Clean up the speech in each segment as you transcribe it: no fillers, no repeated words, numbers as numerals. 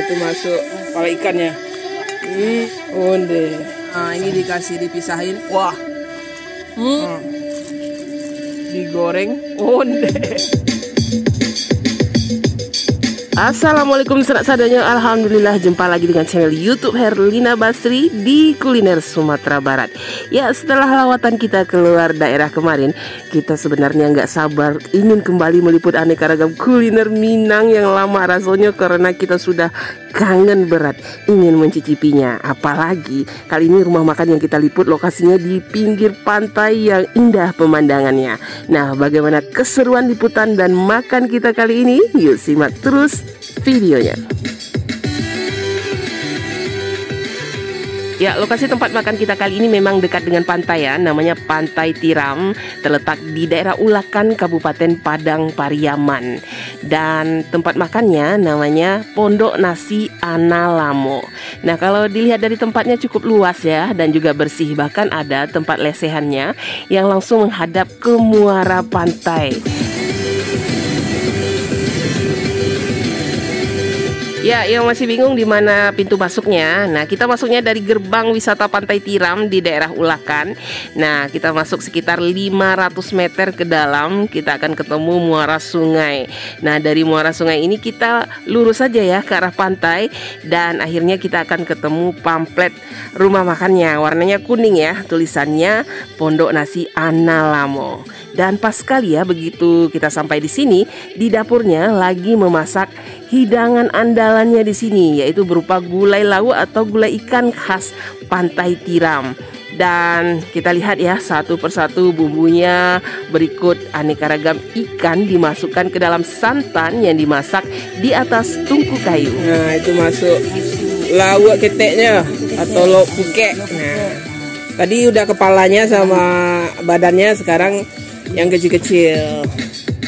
itu masuk kepala ikannya. Onde. Nah, ini dikasih dipisahin. Wah. Digoreng. Onde. Assalamualaikum sanak sadanya. Alhamdulillah jumpa lagi dengan channel YouTube Herlina Basri di Kuliner Sumatera Barat. Ya, setelah lawatan kita keluar daerah kemarin, kita sebenarnya nggak sabar ingin kembali meliput aneka ragam kuliner Minang yang lama rasanya karena kita sudah kangen berat ingin mencicipinya. Apalagi kali ini rumah makan yang kita liput lokasinya di pinggir pantai yang indah pemandangannya. Nah, bagaimana keseruan liputan dan makan kita kali ini? Yuk simak terus videonya. Ya, lokasi tempat makan kita kali ini memang dekat dengan pantai ya, namanya Pantai Tiram, terletak di daerah Ulakan, Kabupaten Padang Pariaman. Dan tempat makannya namanya Pondok Nasi Analamo. Nah, kalau dilihat dari tempatnya cukup luas ya, dan juga bersih, bahkan ada tempat lesehannya yang langsung menghadap ke muara pantai. Ya, yang masih bingung di mana pintu masuknya. Nah, kita masuknya dari gerbang wisata Pantai Tiram di daerah Ulakan. Nah, kita masuk sekitar 500 meter ke dalam, kita akan ketemu muara sungai. Nah, dari muara sungai ini kita lurus saja ya ke arah pantai, dan akhirnya kita akan ketemu pamflet rumah makannya. Warnanya kuning ya, tulisannya Pondok Nasi Analamo. Dan pas sekali ya begitu kita sampai di sini, di dapurnya lagi memasak hidangan andalannya di sini, yaitu berupa gulai lawu atau gulai ikan khas Pantai Tiram. Dan kita lihat ya satu persatu bumbunya, berikut aneka ragam ikan dimasukkan ke dalam santan yang dimasak di atas tungku kayu. Nah, itu masuk lawak keteknya atau lok pukek. Nah, tadi udah kepalanya sama badannya, sekarang yang kecil-kecil.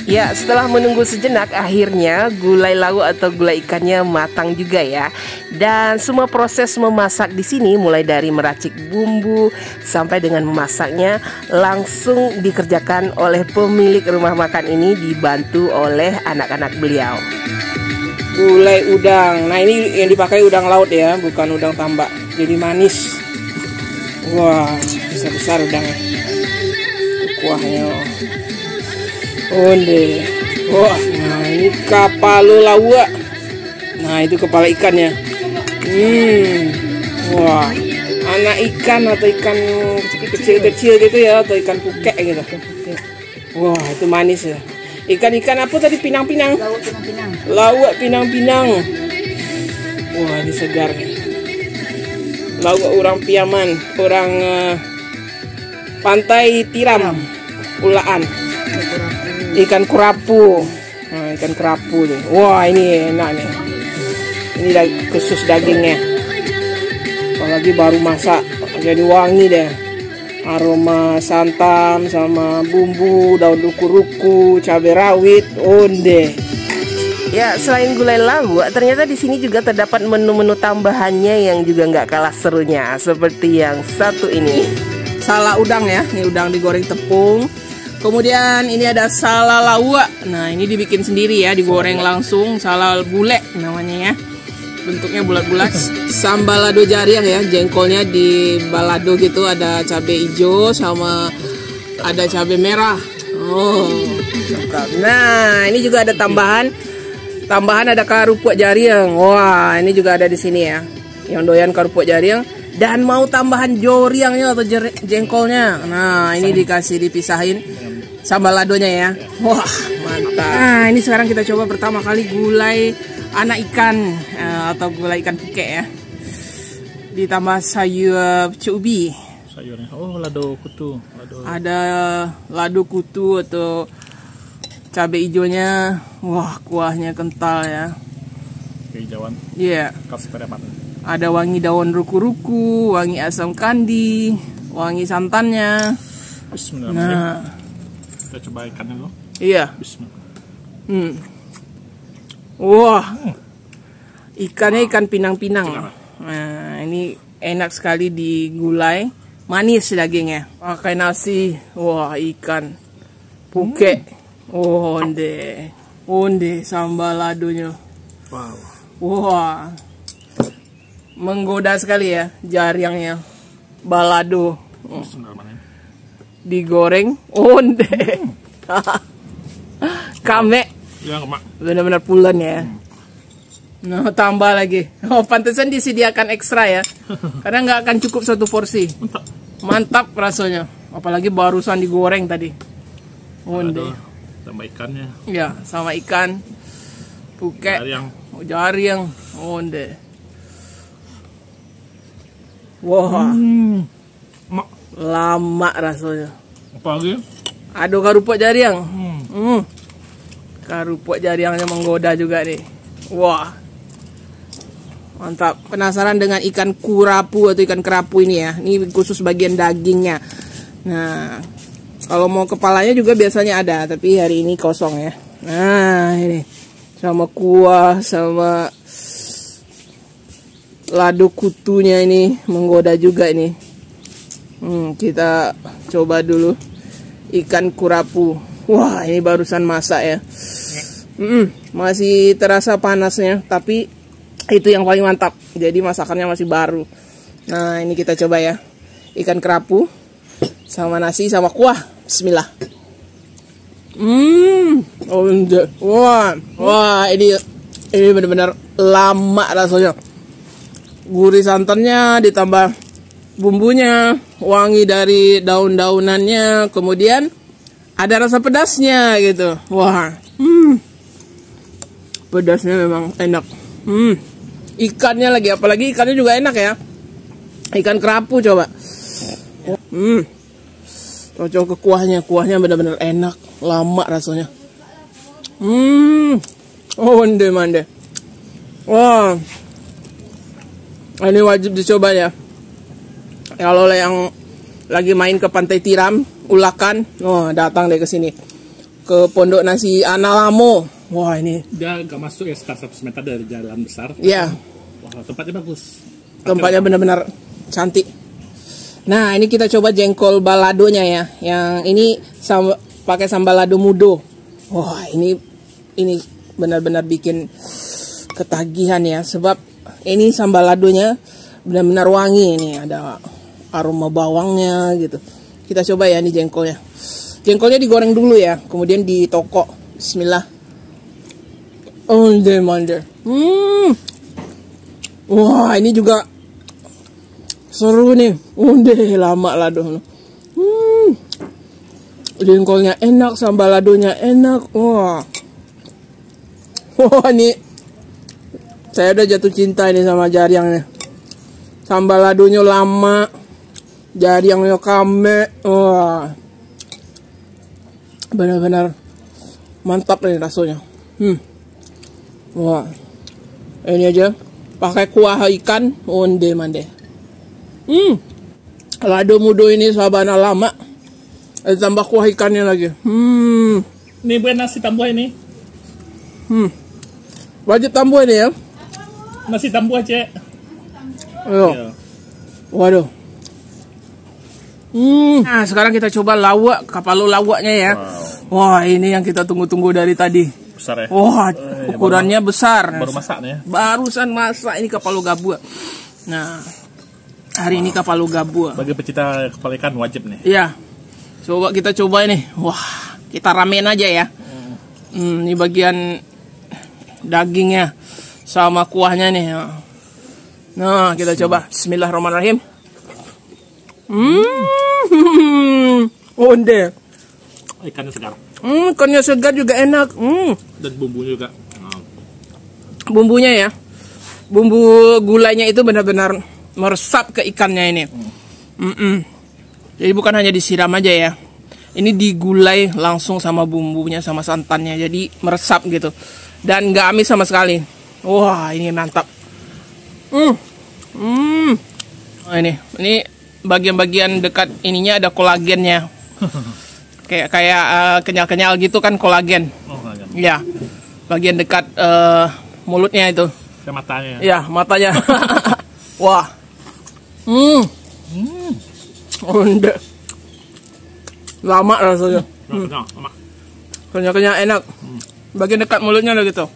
Ya, setelah menunggu sejenak, akhirnya gulai lawu atau gulai ikannya matang juga ya. Dan semua proses memasak di sini, mulai dari meracik bumbu sampai dengan memasaknya, langsung dikerjakan oleh pemilik rumah makan ini, dibantu oleh anak-anak beliau. Gulai udang. Nah, ini yang dipakai udang laut ya, bukan udang tambak. Jadi manis. Wah, besar-besar udangnya. Kuahnya. Onde. Wah, nah ini kapalo lawa. Nah, itu kepala ikannya. Wah, anak ikan atau ikan kecil-kecil gitu ya, atau ikan pukek gitu. Wah, itu manis ya. Ikan-ikan apa tadi? Pinang-pinang. Lawak pinang-pinang. Lawak pinang-pinang. Wah, ini segar nih. Lawak orang Piaman, orang Pantai Tiram, Ulaan. Ikan kerapu. Nah, ikan kerapu nih. Wah, ini enak nih. Ini khusus dagingnya. Apalagi baru masak, jadi wangi deh. Aroma santan sama bumbu, daun ruku-ruku, cabai rawit, onde. Ya, selain gulai lawu, ternyata di sini juga terdapat menu-menu tambahannya yang juga nggak kalah serunya, seperti yang satu ini. Salak udang ya, ini udang digoreng tepung. Kemudian ini ada salak lawa. Nah, ini dibikin sendiri ya, digoreng langsung, salak bule namanya ya. Bentuknya bulat-bulat. Sambal lado jariang ya, jengkolnya di balado gitu, ada cabai hijau sama ada cabai merah. Oh, lengkap. Nah, ini juga ada tambahan ada kerupuk jariang. Wah, ini juga ada di sini ya. Yang doyan kerupuk jariang dan mau tambahan joriangnya atau jengkolnya. Nah, ini dikasih dipisahin sambal ladonya ya. Wah, mantap. Nah, ini sekarang kita coba pertama kali gulai anak ikan atau gulai ikan pukek ya. Ditambah sayur cubi. Sayurnya. Oh, lado kutu. Ada lado kutu atau cabai hijaunya. Wah, kuahnya kental ya. Kehijauan. Iya. Kasih pada mata. Ada wangi daun ruku-ruku, wangi asam kandi, wangi santannya. Bismillahirrahmanirrahim. Nah, kita coba ikannya dulu. iya. Bismillah. Wah, ikannya ikan pinang-pinang. Nah, ini enak sekali digulai, manis dagingnya. Pakai nasi, wah ikan pukek, onde sambal ladonya. Wow. Wah. menggoda sekali ya jaringnya. Balado. Digoreng. Onde. Kame. Ya, Mak. Benar-benar pulen ya. Nah, tambah lagi. Oh, pantesan disediakan ekstra ya. Karena nggak akan cukup satu porsi. Mantap rasanya. Apalagi barusan digoreng tadi. Onde. Tambah ikannya. Ya, sama ikan. Puke. Jaring. Onde. Wah. Mak. Lama rasanya. Apa lagi? Aduh, karupuk jaring. Karupuk jaringnya menggoda juga nih. Wah. Mantap. Penasaran dengan ikan kurapu atau ikan kerapu ini ya. Ini khusus bagian dagingnya. Nah, kalau mau kepalanya juga biasanya ada, tapi hari ini kosong ya. Nah, ini sama kuah, sama lado kutunya ini menggoda juga ini. Kita coba dulu ikan kurapu. Wah, ini barusan masak ya. Masih terasa panasnya, tapi itu yang paling mantap. Jadi masakannya masih baru. Nah, ini kita coba ya. Ikan kerapu sama nasi sama kuah. Bismillah. Wah, ini benar-benar lama rasanya. Gurih santannya ditambah bumbunya, wangi dari daun-daunannya, kemudian ada rasa pedasnya gitu. Wah, pedasnya memang enak. Ikannya lagi, apalagi ikannya juga enak ya. Ikan kerapu coba. Cocok ke kuahnya benar-benar enak, lama rasanya. Mande. Wah, ini wajib dicoba ya. Kalau yang lagi main ke Pantai Tiram, Ulakan, datang deh ke sini. Ke Pondok Nasi Analamo. Wah, ini dia gak masuk ya sekitar 100 meter dari jalan besar. Iya. Wah, tempatnya bagus. Tempatnya benar-benar cantik. Nah, ini kita coba jengkol baladonya ya. Yang ini pakai sambal lado mudo. Wah, ini benar-benar bikin ketagihan ya, sebab ini sambal ladonya benar-benar wangi. Ini ada aroma bawangnya gitu. Kita coba ya, ini jengkolnya. Jengkolnya digoreng dulu ya, kemudian ditokok. Bismillah. Mande. Wah, ini juga seru nih. Lama lado. Jengkolnya enak, sambal ladonya enak. Wah, ini saya udah jatuh cinta ini sama jaringnya. Sambal ladonya lama, jaringnya kame. Wah, benar-benar mantap nih rasanya. Wah, ini aja pakai kuah ikan. Mande. Lado mudo ini sabana lama, tambah kuah ikannya lagi. Ini buat nasi tambah ini. Wajib tambah ini ya. Nasi tambah aja. Ayo. Waduh. Nah, sekarang kita coba lawak, kapalo lawaknya ya. Wah, ini yang kita tunggu-tunggu dari tadi. Besar ya. Wah, ukurannya besar. Baru masak nih ya. Barusan masak ini kapalo gabua. Nah, hari ini kapalo gabua. Bagi pecinta kepala ikan wajib nih. Iya. Coba kita coba ini. Wah, kita ramein aja ya. Ini bagian dagingnya sama kuahnya nih. Nah, kita coba. Bismillahirrahmanirrahim. Onde. Ikannya segar. Ikannya segar juga enak. Dan bumbunya juga. Bumbunya ya. Bumbu gulanya itu benar-benar meresap ke ikannya ini. Jadi bukan hanya disiram aja ya. Ini digulai langsung sama bumbunya, sama santannya. Jadi meresap gitu. Dan nggak amis sama sekali. Wah, ini mantap. Ini bagian-bagian dekat ininya ada kolagennya. kayak kenyal-kenyal gitu kan kolagen. Ya, bagian dekat mulutnya itu. Kayak matanya. Ya, matanya. Wah. Lama rasanya. Kenyal-kenyal enak. Bagian dekat mulutnya ada gitu.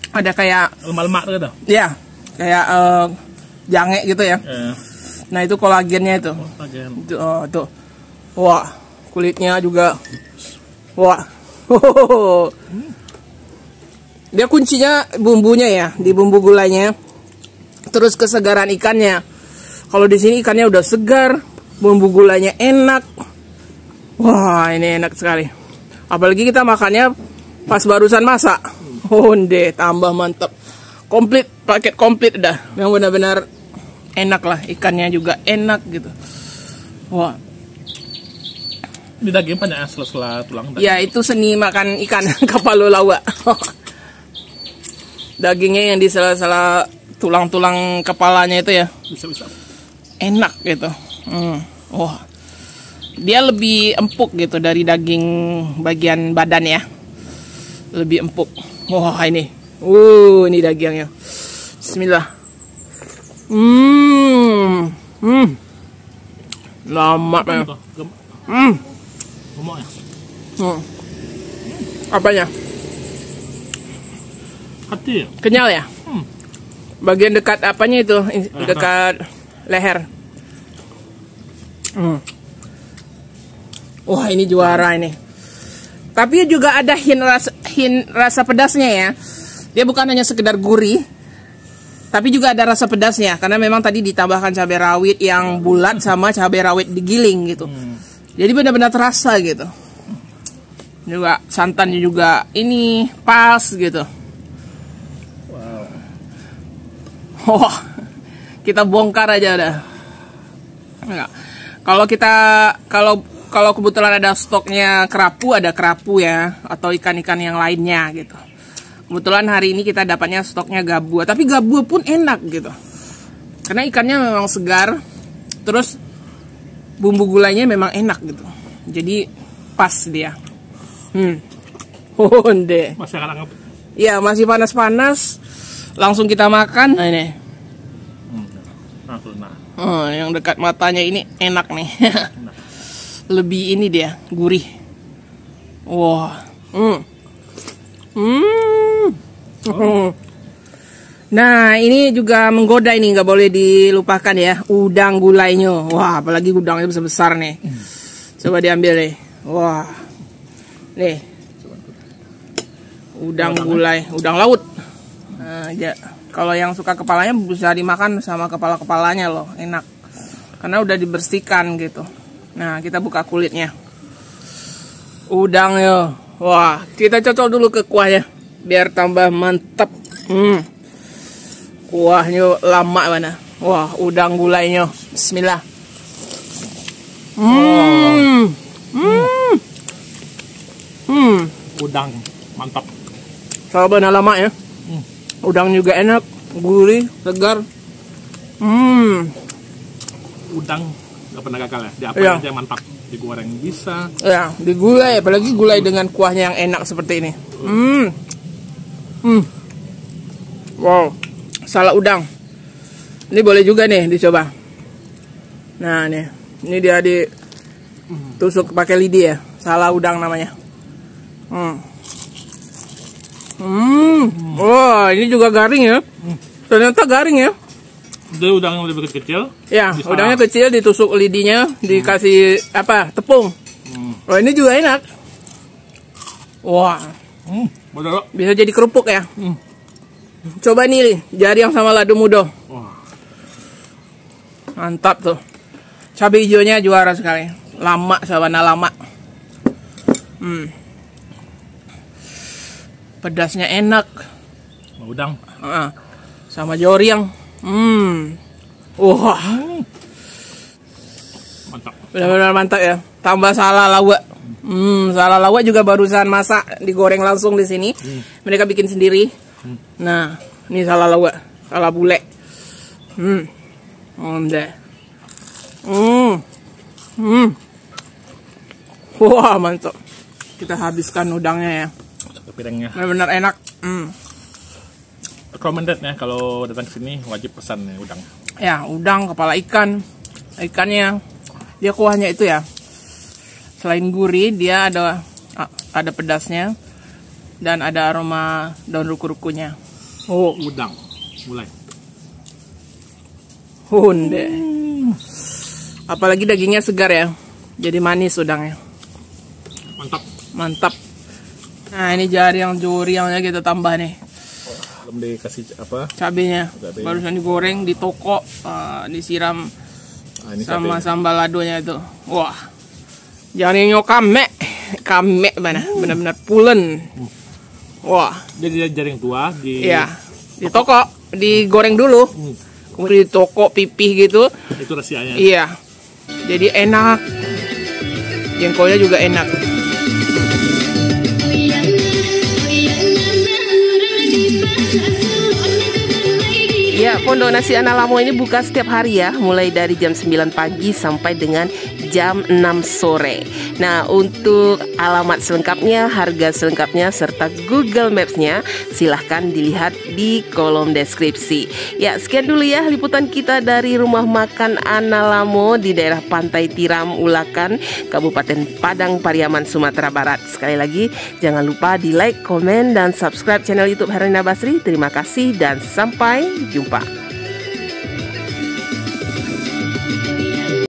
Ada kayak lemak-lemak gitu. Ya, kayak jange gitu ya. Nah itu kolagennya itu. Tuh. Wah, kulitnya juga. Wah. Dia kuncinya bumbunya ya, di bumbu gulanya. Terus kesegaran ikannya. Kalau di sini ikannya udah segar, bumbu gulanya enak. Wah, ini enak sekali. Apalagi kita makannya pas barusan masak. Honde, tambah mantap. Komplit, paket komplit dah. Yang benar-benar enak lah, ikannya juga enak gitu. Wah. Di daging banyak sela-sela tulang. Ya itu seni makan ikan kapalo lawa. Dagingnya yang di sela-sela tulang-tulang kepalanya itu ya. Bisa. Enak gitu. Wah. Dia lebih empuk gitu dari daging bagian badan ya. Lebih empuk. Wah ini. Ini dagingnya. Bismillah. Lama ya. Gemuk ya? Apanya? Hati ya? Kenyal ya? Bagian dekat apanya itu? Dekat leher. Wah ini juara ini. Tapi juga ada hint rasa pedasnya ya. Dia bukan hanya sekedar gurih, tapi juga ada rasa pedasnya. Karena memang tadi ditambahkan cabai rawit yang bulat sama cabai rawit digiling gitu. Jadi benar-benar terasa gitu. Juga santannya juga ini pas gitu. Wow. Oh, kita bongkar aja udah. Kalau kebetulan ada stoknya kerapu, ada kerapu ya, atau ikan-ikan yang lainnya gitu. Kebetulan hari ini kita dapatnya stoknya gabua, tapi gabua pun enak gitu. Karena ikannya memang segar, terus bumbu gulanya memang enak gitu. Jadi pas dia. Honde. Masih hangat. Iya, masih panas-panas. Langsung kita makan. Nah ini. Yang dekat matanya ini enak nih. Lebih ini dia, gurih. Wah. Nah, ini juga menggoda ini, nggak boleh dilupakan ya. Udang gulainya. Wah, apalagi udangnya besar-besar nih. Coba diambil nih. Wah. Nih. Udang gulai, udang laut. Nah, ya. Kalau yang suka kepalanya bisa dimakan sama kepala-kepalanya loh, enak. Karena udah dibersihkan gitu. Nah, kita buka kulitnya. Udangnya. Wah, kita cocok dulu ke kuahnya biar tambah mantap. Kuahnya lama mana. Wah, udang gulainya. Bismillah. Udang mantap. Sabar lama ya. Udang juga enak, gurih, segar. Udang nggak pernah gagal ya. Diapain aja mantap. Digoreng bisa. Ya, digulai, apalagi gulai dengan kuahnya yang enak seperti ini. Wow, salak udang. Ini boleh juga nih dicoba. Nah nih, ini dia ditusuk pakai lidi ya, salak udang namanya. Wah, ini juga garing ya. Ternyata garing ya. Jadi udangnya lebih kecil. Ya, udangnya kecil, ditusuk lidinya, dikasih apa? Tepung. Oh, ini juga enak. Wah. Bisa jadi kerupuk ya. Coba nih, jari yang sama lado mudo. Mantap tuh. Cabai hijaunya juara sekali. Lama, sabana lama. Pedasnya enak. Udang. Sama joriang. Wah. Mantap. Benar-benar mantap ya. Tambah salak lawak. Salak lawak juga barusan masak, digoreng langsung di sini. Mereka bikin sendiri. Nah, ini salak lawak, salak bule. Wah, mantap. Kita habiskan udangnya ya. Piringnya. Benar-benar enak. Recommended ya, kalau datang ke sini wajib pesan nih udang. Ya, udang, kepala ikan. Ikannya dia kuahnya itu ya. Selain gurih, dia ada pedasnya dan ada aroma daun ruku-rukunya. Udang mulai. Hunde. Apalagi dagingnya segar ya. Jadi manis udangnya. Mantap. Mantap. Nah, ini joriangnya kita tambah nih. Belum dikasih apa? Cabenya. Cabai. Barusan digoreng di toko, disiram Ini sama cabenya. sambal ladonya itu. Wah. Jaringnya kame mana? Benar-benar pulen. Wah. Jadi jaring tua di Iya. Di toko digoreng dulu. Kemudian di toko pipih gitu. itu rahasianya. Iya. Jadi enak. Jengkolnya juga enak. Ya, Pondok Nasi Analamo ini buka setiap hari ya, mulai dari jam 9 pagi sampai dengan jam 6 sore. Nah, untuk alamat selengkapnya, harga selengkapnya, serta Google Maps-nya, silahkan dilihat di kolom deskripsi. Ya, sekian dulu ya liputan kita dari Rumah Makan Analamo di daerah Pantai Tiram, Ulakan, Kabupaten Padang Pariaman, Sumatera Barat. Sekali lagi, jangan lupa di like, komen, dan subscribe channel YouTube Herlina Basri. Terima kasih dan sampai jumpa.